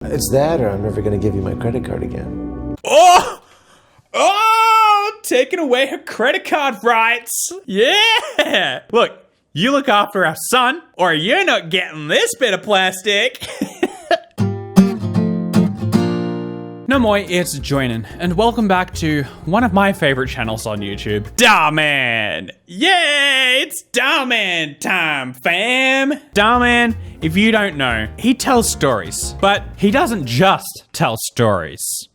It's that, or I'm never going to give you my credit card again. Oh! Taking away her credit card rights. Yeah! Look, you look after our son, or you're not getting this bit of plastic. No moi, it's Joinen, and welcome back to one of my favorite channels on YouTube, Dhar Mann! Yay! It's Dhar Mann time, fam! Dhar Mann, if you don't know, he tells stories, but he doesn't just tell stories.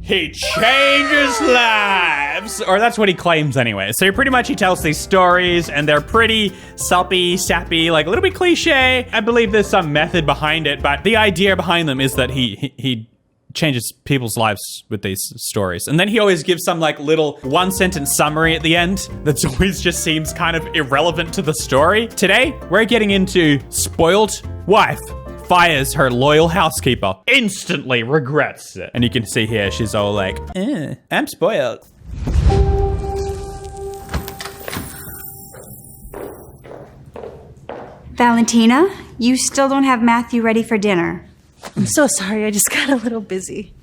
He changes lives! Or that's what he claims anyway. So pretty much he tells these stories and they're pretty soppy, sappy, like a little bit cliche. I believe there's some method behind it, but the idea behind them is that he changes people's lives with these stories. And then he always gives some like little one-sentence summary at the end that always just seems kind of irrelevant to the story. Today, we're getting into Spoiled Wife Fires her loyal housekeeper, instantly regrets it. And you can see here, she's all like, I'm spoiled. Valentina, you still don't have Matthew ready for dinner. I'm so sorry, I just got a little busy.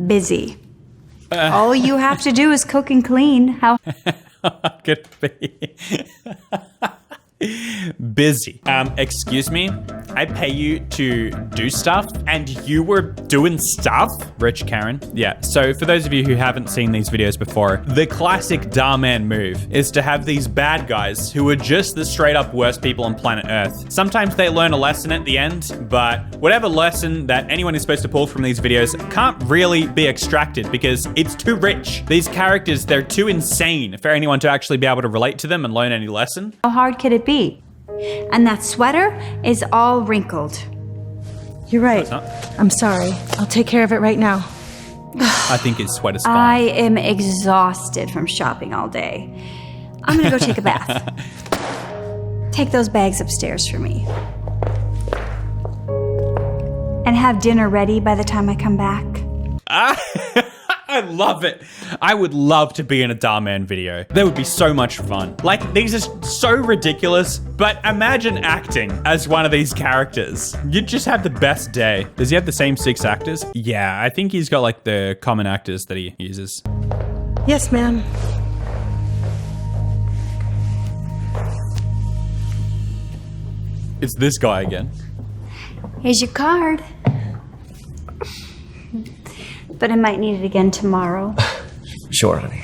Busy. All you have to do is cook and clean. How Could be. Busy. Excuse me? I pay you to do stuff and you were doing stuff? Rich Karen. Yeah, so for those of you who haven't seen these videos before, the classic Dhar Mann move is to have these bad guys who are just the straight up worst people on planet Earth. Sometimes they learn a lesson at the end, but whatever lesson that anyone is supposed to pull from these videos can't really be extracted because it's too rich. These characters, they're too insane for anyone to actually be able to relate to them and learn any lesson. hard could it be? And that sweater is all wrinkled. You're right. I'm sorry. I'll take care of it right now. I think his sweater's fine. I am exhausted from shopping all day. I'm gonna go take a bath. Take those bags upstairs for me. And have dinner ready by the time I come back. I love it. I would love to be in a Dhar Mann video. That would be so much fun. Like, these are so ridiculous, but imagine acting as one of these characters. You'd just have the best day. Does he have the same 6 actors? Yeah, I think he's got like the common actors that he uses. Yes, ma'am. It's this guy again. Here's your card. But I might need it again tomorrow. Sure, honey.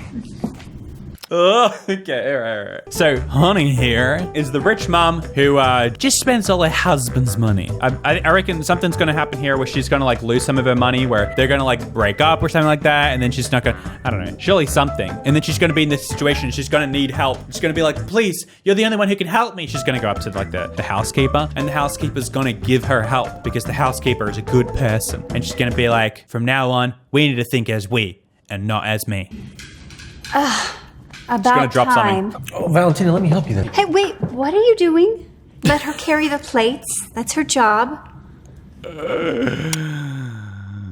Oh, okay, all right. So, honey here is the rich mom who just spends all her husband's money. I reckon something's gonna happen here where she's gonna like lose some of her money, where they're gonna like break up or something like that, and then she's not gonna, I don't know, surely something. And then she's gonna be in this situation, she's gonna need help. She's gonna be like, please, you're the only one who can help me. She's gonna go up to like the housekeeper, and the housekeeper's gonna give her help because the housekeeper is a good person. And she's gonna be like, from now on, we need to think as we and not as me. About drop time. something. Oh, Valentina, let me help you then. Hey, wait, what are you doing? Let her carry the plates. That's her job.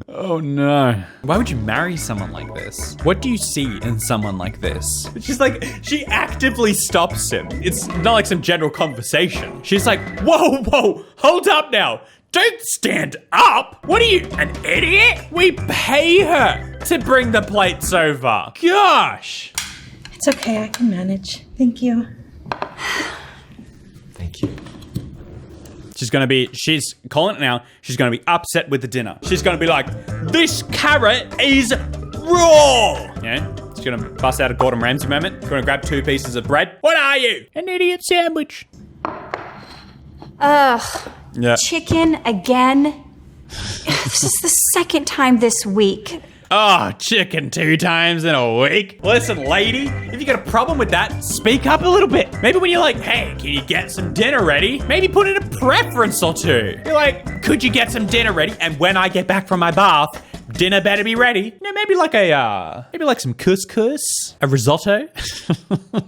Oh no. Why would you marry someone like this? What do you see in someone like this? She's like, she actively stops him. It's not like some general conversation. She's like, whoa, hold up now. Don't stand up. What are you, an idiot? We pay her to bring the plates over. Gosh. It's okay, I can manage. Thank you. Thank you. She's calling it now. She's gonna be upset with the dinner. She's gonna be like, this carrot is raw. Yeah, she's gonna bust out a Gordon Ramsay moment. She's gonna grab 2 pieces of bread. What are you? An idiot sandwich. Ugh. Yeah. Chicken again? This is the second time this week. Oh, chicken 2 times in a week? Listen, lady, if you got a problem with that, speak up a little bit. Maybe when you're like, hey, can you get some dinner ready? Maybe put in a preference or 2. You're like, could you get some dinner ready? And when I get back from my bath, dinner better be ready. You know, maybe like some couscous, a risotto.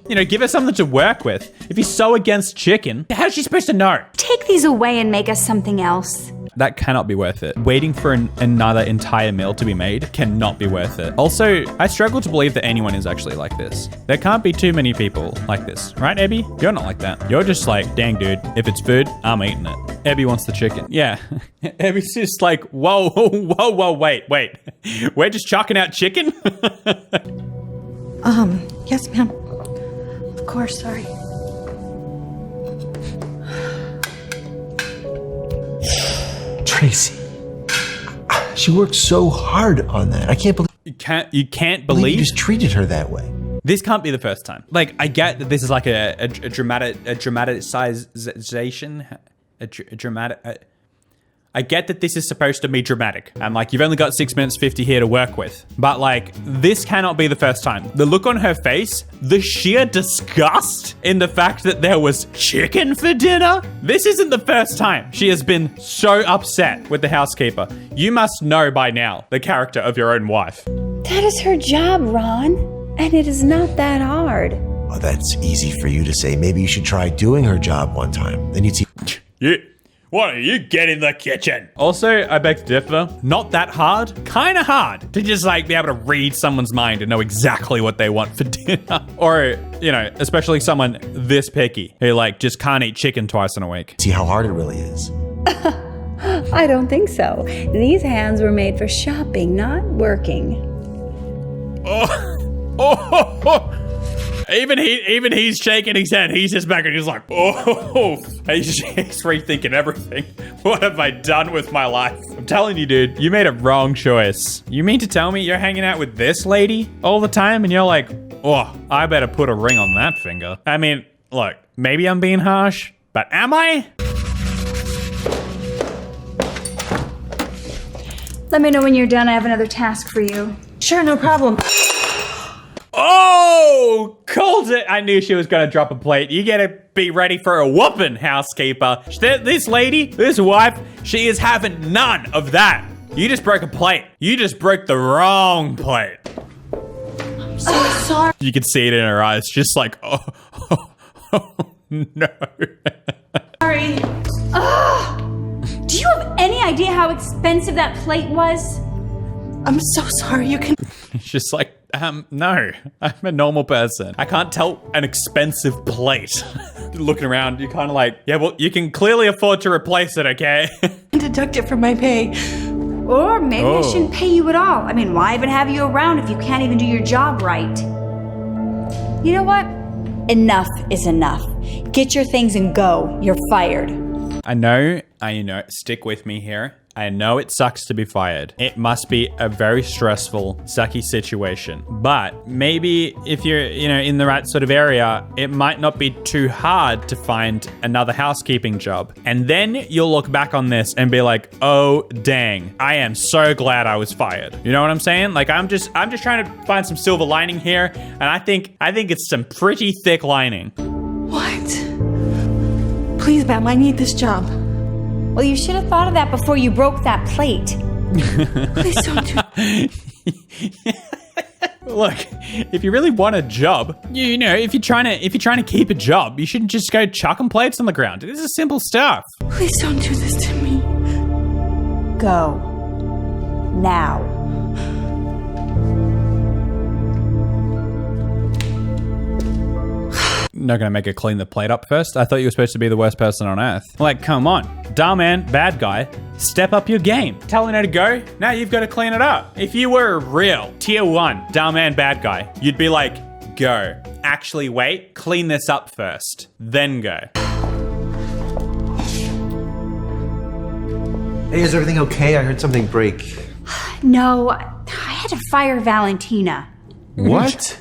You know, give her something to work with. If you're so against chicken, how's she supposed to know? Take these away and make us something else. That cannot be worth it. Waiting for another entire meal to be made cannot be worth it. Also, I struggle to believe that anyone is actually like this. There can't be too many people like this, right, Ebby? You're not like that. You're just like, dang, dude, if it's food, I'm eating it. Ebby wants the chicken. Yeah. Ebby's just like, whoa, wait. We're just chucking out chicken? Yes, ma'am. Of course, sorry. Tracy. She worked so hard on that. I can't believe You can't you believe just treated her that way. this can't be the first time. Like, I get that this is like a dramatization. I get that this is supposed to be dramatic. And like, you've only got 6 minutes 50 here to work with. But like, this cannot be the first time. The look on her face, the sheer disgust in the fact that there was chicken for dinner. This isn't the first time she has been so upset with the housekeeper. You must know by now the character of your own wife. That is her job, Ron. And it is not that hard. Oh, that's easy for you to say. Maybe you should try doing her job one time. Then you'd see. Yeah. Why don't you get in the kitchen? Also, I beg to differ. Not that hard. Kind of hard to just like be able to read someone's mind and know exactly what they want for dinner. Or, you know, especially someone this picky who like just can't eat chicken twice in a week. See how hard it really is. I don't think so. These hands were made for shopping, not working. Even he's shaking his head. He's just back and he's like, oh, he's rethinking everything. What have I done with my life? I'm telling you, dude, you made a wrong choice. You mean to tell me you're hanging out with this lady all the time and you're like, oh, I better put a ring on that finger. I mean, look, maybe I'm being harsh, but am I? Let me know when you're done. I have another task for you. Sure, no problem. Oh, called it. I knew she was going to drop a plate. You got to be ready for a whooping, housekeeper. This lady, this wife, she is having none of that. You just broke a plate. You just broke the wrong plate. I'm so sorry. You could see it in her eyes, just like, oh no. Sorry. Do you have any idea how expensive that plate was? I'm so sorry. You can. It's just like, no, I'm a normal person. I can't tell an expensive plate. Looking around, you're kind of like, yeah, well, you can clearly afford to replace it, okay? Deduct it from my pay. Or maybe I shouldn't pay you at all. I mean, why even have you around if you can't even do your job right? You know what? Enough is enough. Get your things and go. You're fired. I know, stick with me here. I know it sucks to be fired. It must be a very stressful, sucky situation. But maybe if you're, in the right sort of area, it might not be too hard to find another housekeeping job. And then you'll look back on this and be like, oh, dang, I am so glad I was fired. You know what I'm saying? Like, I'm just trying to find some silver lining here. And I think it's some pretty thick lining. What? Please, ma'am, I need this job. Well, you should have thought of that before you broke that plate. Please don't do. Look, if you really want a job, if you're trying to keep a job, you shouldn't just go chucking plates on the ground. This is simple stuff. Please don't do this to me. Go. Now. Not gonna make her clean the plate up first? I thought you were supposed to be the worst person on earth. Like, come on. Dhar Mann, bad guy, step up your game. Telling her to go, now you've got to clean it up. If you were a real tier 1 Dhar Mann bad guy, you'd be like, go. Actually, wait, clean this up first, then go. Hey, is everything okay? I heard something break. No, I had to fire Valentina. What?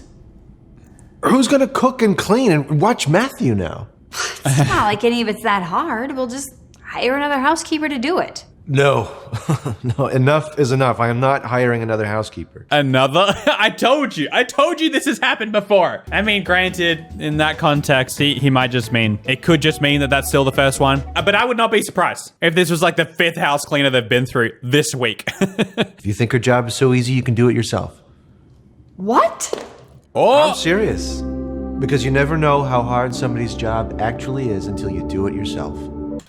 Who's gonna cook and clean and watch Matthew now? It's not like any of it's that hard. We'll just hire another housekeeper to do it. No. No, enough is enough. I am not hiring another housekeeper. Another? I told you this has happened before. I mean, granted, in that context, it could just mean that that's still the first one. But I would not be surprised if this was like the 5th house cleaner they've been through this week. If you think her job is so easy, you can do it yourself. What? Oh, I'm serious. Because you never know how hard somebody's job actually is until you do it yourself.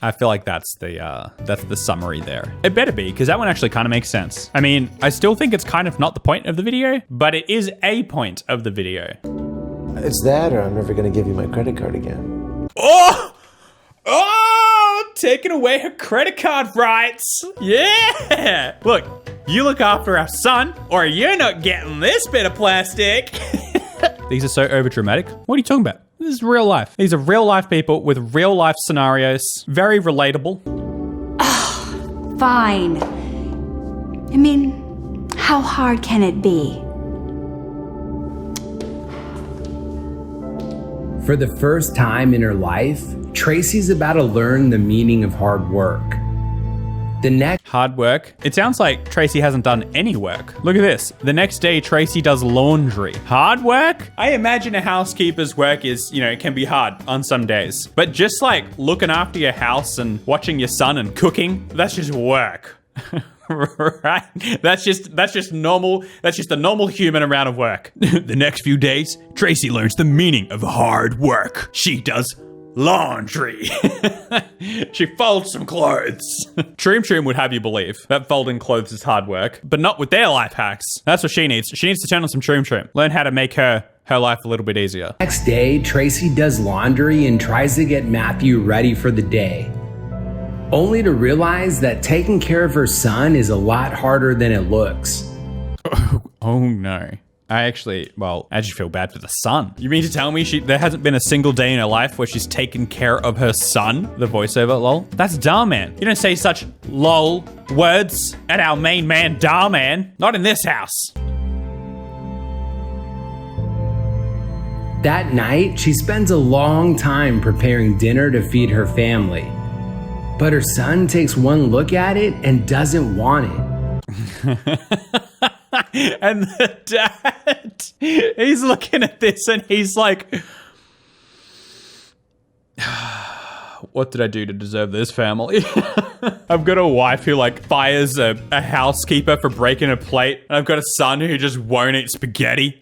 I feel like that's the summary there. It better be, because that one actually kind of makes sense. I mean, I still think it's kind of not the point of the video, but it is a point of the video. It's that, or I'm never going to give you my credit card again. Oh! Taking away her credit card rights. Yeah! Look, you look after our son, or you're not getting this bit of plastic. These are so overdramatic. What are you talking about? This is real life. These are real life people with real life scenarios. Very relatable. Fine. I mean, how hard can it be? For the first time in her life, Tracy's about to learn the meaning of hard work. The next Hard work. It sounds like Tracy hasn't done any work. Look at this. The next day, Tracy does laundry. Hard work? I imagine a housekeeper's work is, can be hard on some days. But just like looking after your house and watching your son and cooking, that's just work. Right? That's just normal. That's just a normal human amount of work. The next few days, Tracy learns the meaning of hard work. She does laundry. She folds some clothes. Troom would have you believe that folding clothes is hard work, but not with their life hacks. That's what she needs. She needs to turn on some Troom. Learn how to make her life a little bit easier. Next day, Tracy does laundry and tries to get Matthew ready for the day, only to realize that taking care of her son is a lot harder than it looks. Oh no. I actually feel bad for the son. You mean to tell me there hasn't been a single day in her life where she's taken care of her son? The voiceover, lol. That's Dhar Mann. You don't say such lol words at our main man, Dhar Mann. Not in this house. That night, she spends a long time preparing dinner to feed her family. But her son takes one look at it and doesn't want it. And the dad, he's looking at this and he's like, what did I do to deserve this, family? I've got a wife who fires a housekeeper for breaking a plate. And I've got a son who just won't eat spaghetti.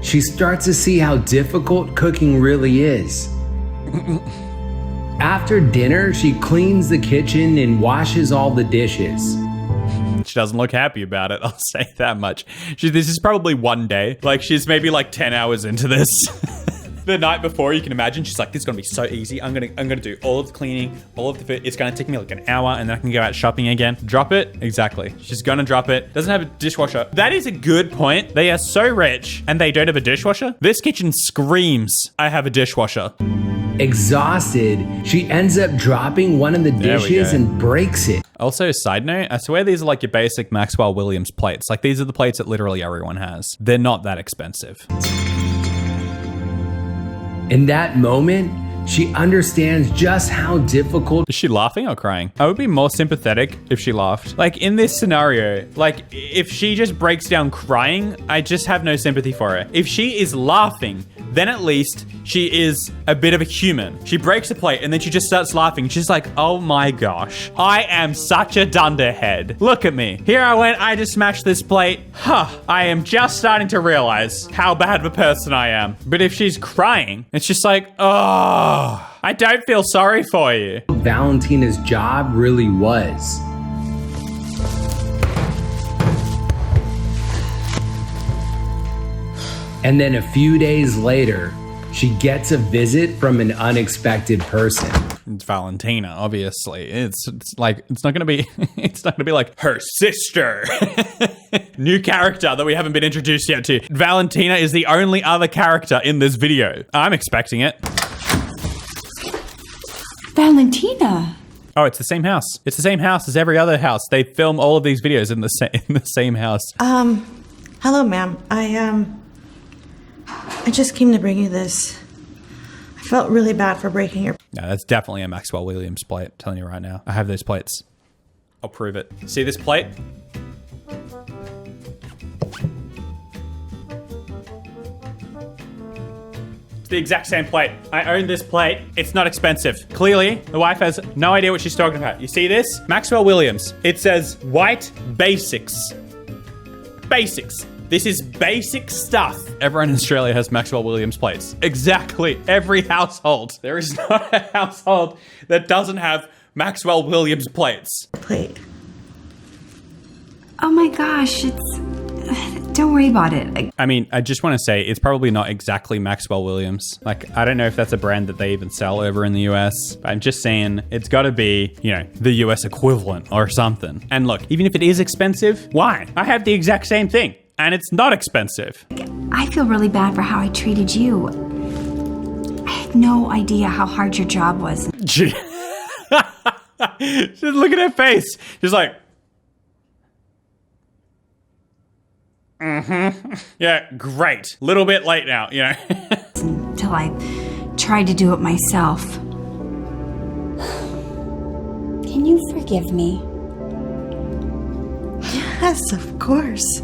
She starts to see how difficult cooking really is. After dinner, she cleans the kitchen and washes all the dishes. She doesn't look happy about it, I'll say that much. This is probably one day. She's maybe 10 hours into this. The night before, you can imagine, she's like, this is gonna be so easy. I'm gonna do all of the cleaning, all of the food. It's gonna take me an hour and then I can go out shopping again. Drop it? Exactly. She's gonna drop it. Doesn't have a dishwasher. That is a good point. They are so rich and they don't have a dishwasher. This kitchen screams, I have a dishwasher. Exhausted, she ends up dropping one of the dishes and breaks it. Also, side note, I swear these are your basic Maxwell Williams plates. These are the plates that literally everyone has. They're not that expensive. In that moment, she understands just how difficult. Is she laughing or crying? I would be more sympathetic if she laughed. In this scenario, if she just breaks down crying, I just have no sympathy for her. If she is laughing, then at least she is a bit of a human. She breaks a plate and then she just starts laughing. She's like, oh my gosh, I am such a dunderhead. Look at me. Here I went, I just smashed this plate. I am just starting to realize how bad of a person I am. But if she's crying, it's just oh, I don't feel sorry for you. Valentina's job really was. And then a few days later, she gets a visit from an unexpected person. It's Valentina, obviously. It's not gonna be her sister. New character that we haven't been introduced yet to. Valentina is the only other character in this video. I'm expecting it. Valentina. Oh, it's the same house. It's the same house as every other house. They film all of these videos in the same house. Hello, ma'am. I just came to bring you this. I felt really bad for breaking your... No, that's definitely a Maxwell Williams plate. I'm telling you right now. I have those plates. I'll prove it. See this plate? It's the exact same plate. I own this plate. It's not expensive. Clearly, the wife has no idea what she's talking about. You see this? Maxwell Williams. It says white basics. Basics. This is basic stuff. Everyone in Australia has Maxwell Williams plates. Exactly. Every household. There is not a household that doesn't have Maxwell Williams plates. Plate. Oh my gosh, don't worry about it. I mean, I just want to say it's probably not exactly Maxwell Williams. Like, I don't know if that's a brand that they even sell over in the US. But I'm just saying it's got to be, you know, the US equivalent or something. And look, even if it is expensive, why? I have the exact same thing and it's not expensive. I feel really bad for how I treated you. I had no idea how hard your job was. Just look at her face. She's like, yeah, great. Little bit late now, you know. Until I tried to do it myself. Can you forgive me? Yes, of course.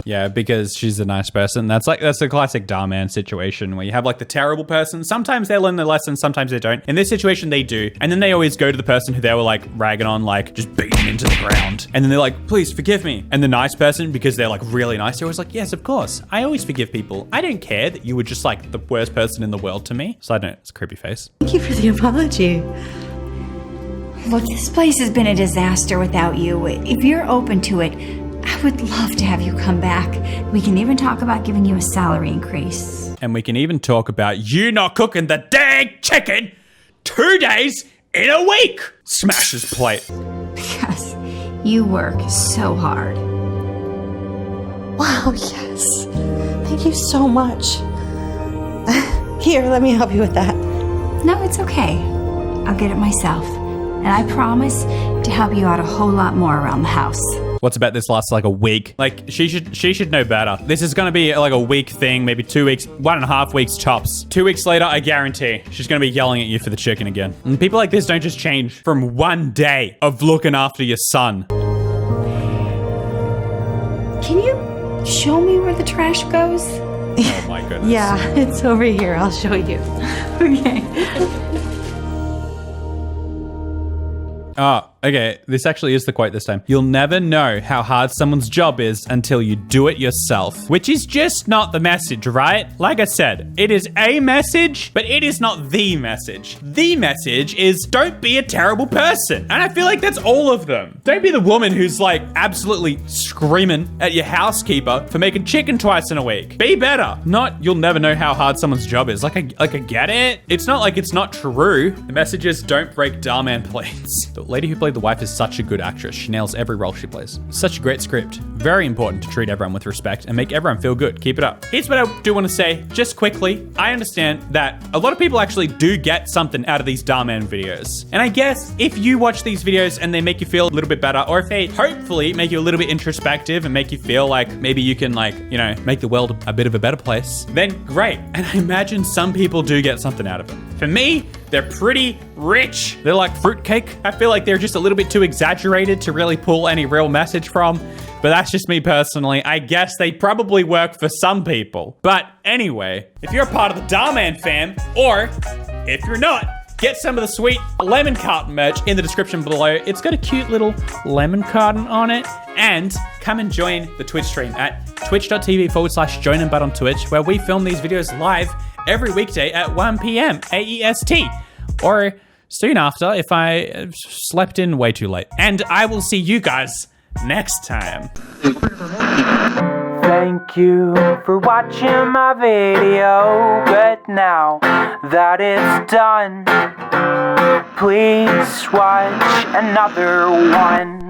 Yeah, because she's a nice person. That's the classic Dhar Mann situation where you have like the terrible person. Sometimes they learn their lesson, sometimes they don't. In this situation, they do. And then they always go to the person who they were like ragging on, like just beating into the ground. And then they're like, please forgive me. And the nice person, because they're like really nice, they're always like, yes, of course. I always forgive people. I don't care that you were just like the worst person in the world to me. Side note, it's a creepy face. Thank you for the apology. Look, this place has been a disaster without you. If you're open to it, I would love to have you come back. We can even talk about giving you a salary increase. And we can even talk about you not cooking the dang chicken 2 days in a week. Smash his plate. Because you work so hard. Wow, yes. Thank you so much. Here, let me help you with that. No, it's okay. I'll get it myself. And I promise to help you out a whole lot more around the house. What's about this lasts like a week? Like, she should know better. This is gonna be like a week thing, maybe 2 weeks, 1.5 weeks tops. 2 weeks later, I guarantee she's gonna be yelling at you for the chicken again. And people like this don't just change from 1 day of looking after your son. Can you show me where the trash goes? Oh my goodness. Yeah, it's over here. I'll show you. Okay. Oh, okay. This actually is the quote this time. You'll never know how hard someone's job is until you do it yourself. Which is just not the message, right? Like I said, it is a message, but it is not the message. The message is don't be a terrible person. And I feel like that's all of them. Don't be the woman who's like absolutely screaming at your housekeeper for making chicken twice in a week. Be better. Not you'll never know how hard someone's job is. Like I get it. It's not like it's not true. The message is don't break Dhar Mann plates. The lady who played the wife is such a good actress. She nails every role she plays. Such a great script. Very important to treat everyone with respect and make everyone feel good. Keep it up. Here's what I do want to say, just quickly. I understand that a lot of people actually do get something out of these Dhar Mann videos. And I guess if you watch these videos and they make you feel a little bit better, or if they hopefully make you a little bit introspective and make you feel like maybe you can like, you know, make the world a bit of a better place, then great. And I imagine some people do get something out of it. For me, they're pretty rich. They're like fruitcake. I feel like they're just a little bit too exaggerated to really pull any real message from. But that's just me personally. I guess they probably work for some people. But anyway, if you're a part of the Dhar Mann fam, or if you're not, get some of the sweet lemon carton merch in the description below. It's got a cute little lemon carton on it. And come and join the Twitch stream at twitch.tv/Joinen on Twitch, where we film these videos live every weekday at 1 p.m. AEST. Or soon after if I slept in way too late. And I will see you guys next time. Thank you for watching my video, but now that it's done, please watch another one.